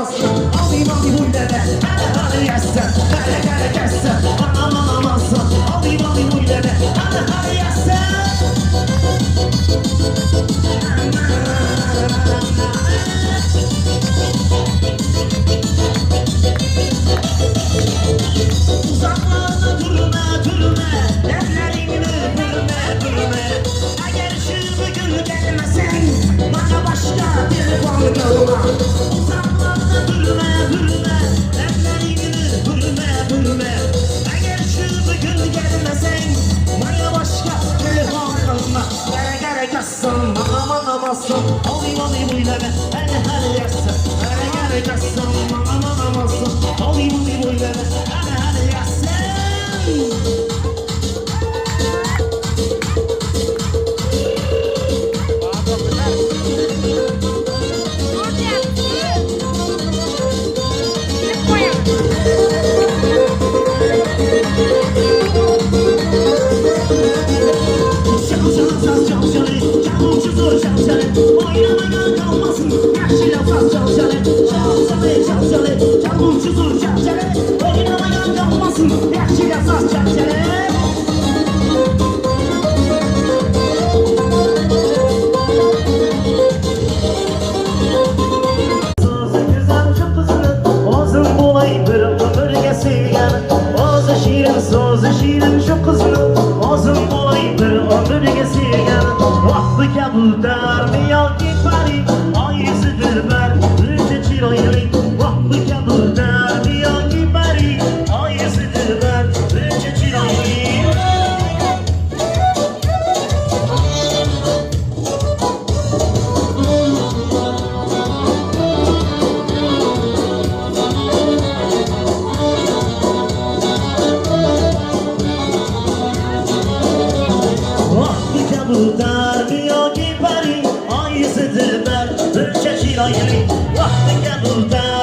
anlamazsın. Alayım alayım uyleme, hadi yessen, hadi yessen, anlamazsın. Alayım alayım uyleme, hadi yessen. Uzaklarda durma, ellerini bürme. Eğer şu gün gelmesen, bana başka bir konu yolla. Uzaklarda durma, ellerini bürme. Eğer şu gün gelmesen, bana başka bir konu yolla. Gerek yazsın, anlamazsın. Alayım uyleme, hadi yazsın. Gerek yazsın, anlamazsın. Alayım uyleme, hadi yazsın. Şirin şu kızını Ağzım olaydır ömürge silgen Vakti kabulder mi yalki pari Ayısıdır ben Rüce çiroyli Vakti kabulder mi yalki pari Ayısıdır ben Rüce çiroyli Dar diyor ki bari ayısıdır ben Rüçe çiroyli Vakti kabulder